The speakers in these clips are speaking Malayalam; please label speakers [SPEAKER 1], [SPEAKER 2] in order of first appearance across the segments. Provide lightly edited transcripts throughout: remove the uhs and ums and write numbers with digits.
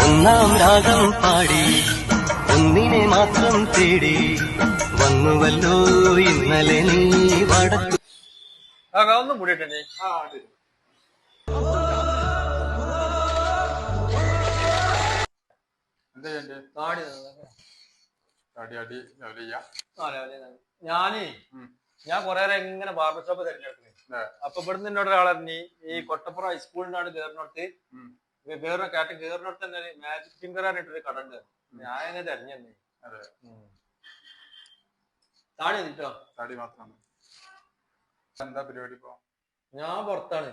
[SPEAKER 1] ഒന്നാം രാഗം പാടി ഒന്നിനെ മാത്രം തേടി വന്നുവല്ലോ ഇന്നലെ നീ വടക്കു
[SPEAKER 2] ഒന്നും കൂടിയിട്ടേ ഞാൻ കൊറേ എങ്ങനെ ബാർബർ ഷോപ്പ് തിരഞ്ഞെടുക്കുന്നത്. അപ്പൊ ഇവിടുന്ന് എന്നോട് ഒരാളറിഞ്ഞി ഈ കൊട്ടപ്പുറം ഹൈസ്കൂളിനാണ് കേറിനോട്ട് വേറെ കാറ്റ് കേറിനോട്ട് തന്നെ മാജിക് ഫിംഗർ ആയിട്ടൊരു കട ഉണ്ട്. ഞാൻ എങ്ങനെ തെരഞ്ഞെന്നെ താടി കിട്ടോ
[SPEAKER 3] താടി മാത്രമാണ്. എന്താ പരിപാടി ഇപ്പൊ?
[SPEAKER 2] ഞാൻ പുറത്താണ്.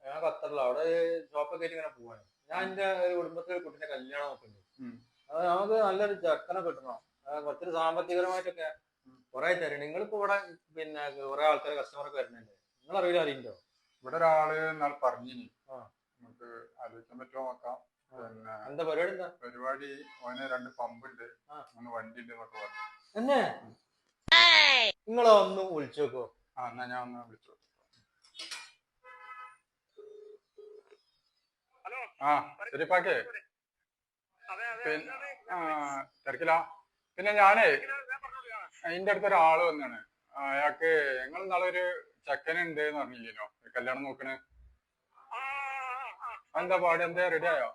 [SPEAKER 2] ഞാൻ ഖത്തറിലാണ്. അവിടെ ഷോപ്പൊക്കെ ആയിട്ട് ഇങ്ങനെ പോവാണ്. ഞാൻ എന്റെ ഒരു കുടുംബത്തിലെ കുട്ടീന്റെ കല്യാണം നോക്കുന്നുണ്ട്. അത് നമുക്ക് നല്ലൊരു ചെക്കനെ കിട്ടണം. കുറച്ചൊരു സാമ്പത്തികപരമായിട്ടൊക്കെ കുറെ തരും. നിങ്ങളിപ്പോ ഇവിടെ പിന്നെ കുറെ ആൾക്കാർ കസ്റ്റമറൊക്കെ വരുന്നുണ്ട്. നിങ്ങൾ അറിയില്ലോ?
[SPEAKER 3] ഇവിടെ ഒരാള് എന്നാൽ പറഞ്ഞിനി നമുക്ക് ആലോചിക്കാൻ പറ്റുമോ നോക്കാം. പിന്നെ
[SPEAKER 2] എന്താ പരിപാടി? എന്താ
[SPEAKER 3] പരിപാടി? ഓന് 2 പമ്പുണ്ട്, വണ്ടി ഉണ്ട് എന്നൊക്കെ പറഞ്ഞു.
[SPEAKER 2] എന്നെ നിങ്ങളെ ഒന്ന് വിളിച്ചു നോക്കോ?
[SPEAKER 3] എന്നാ ഞാൻ ഒന്ന് വിളിച്ചു. ശരിപ്പാക്കേ തിരക്കില്ല. പിന്നെ ഞാനേ അതിന്റെ അടുത്ത് ഒരാള് വന്നാണ്. അയാൾക്ക് ഞങ്ങൾ നാളെ ഒരു ചെക്കനുണ്ട് എന്ന് പറഞ്ഞില്ലല്ലോ കല്യാണം നോക്കണേ. എന്താ പാട്? എന്താ റെഡി ആയോ?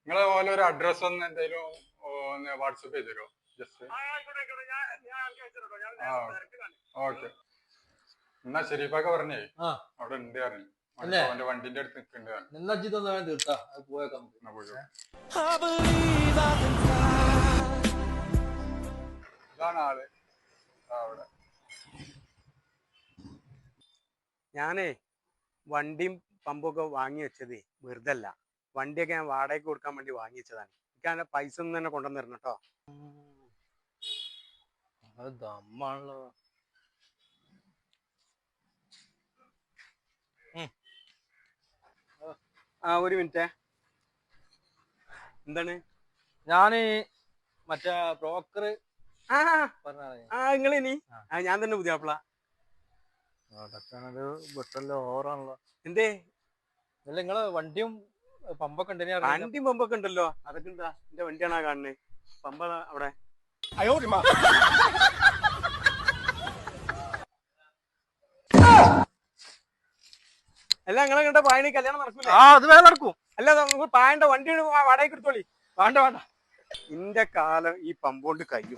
[SPEAKER 3] നിങ്ങള് ഓരോ ഒരു അഡ്രസ് ഒന്ന് എന്തെങ്കിലും വാട്സപ്പ് ചെയ്ത് തരുമോ? Just okay. എന്നാ ശരീഫൊക്കെ പറഞ്ഞേ അവിടെ ഉണ്ട് പറഞ്ഞു. അവന്റെ വണ്ടിന്റെ അടുത്ത് നിൽക്കുന്നുണ്ട്. ഇതാണ് ആള് അവിടെ.
[SPEAKER 4] ഞാനേ വണ്ടിയും പമ്പൊക്കെ വാങ്ങി വെച്ചതേ വെറുതല്ല. വണ്ടിയൊക്കെ ഞാൻ വാടകയ്ക്ക് കൊടുക്കാൻ വേണ്ടി വാങ്ങി വെച്ചതാണ്. എനിക്ക് അതിന്റെ പൈസ ഒന്നും തന്നെ കൊണ്ടുവന്ന് തരണം കേട്ടോ.
[SPEAKER 2] ദമ്മാണല്ലോ.
[SPEAKER 4] ഒരു മിനിറ്റേ. എന്താണ്?
[SPEAKER 2] ഞാന് മറ്റേ ബ്രോക്കർ
[SPEAKER 4] നിങ്ങളിനി ഞാൻ തന്നെ പുതിയാപ്പിള.
[SPEAKER 2] ഓവറാണല്ലോ.
[SPEAKER 4] എന്തേ?
[SPEAKER 2] അല്ല നിങ്ങള് വണ്ടിയും പമ്പൊക്കെ ഉണ്ട്.
[SPEAKER 4] വണ്ടിയും പമ്പൊക്കെ ഉണ്ടല്ലോ. അതൊക്കെ എന്താ? എന്റെ വണ്ടിയാണോ കാണുന്നത്? പമ്പ അവിടെ. അല്ല നിങ്ങളെ കണ്ട പായണി കല്യാണം നടക്കൂല?
[SPEAKER 2] അത് വേറെ നടക്കും.
[SPEAKER 4] അല്ല പായന്റെ വണ്ടി വാടകയ്ക്ക് എടുത്തോളി.
[SPEAKER 2] വേണ്ട.
[SPEAKER 4] ഇന്റെ കാലം ഈ പമ്പോണ്ട് കഴിയും.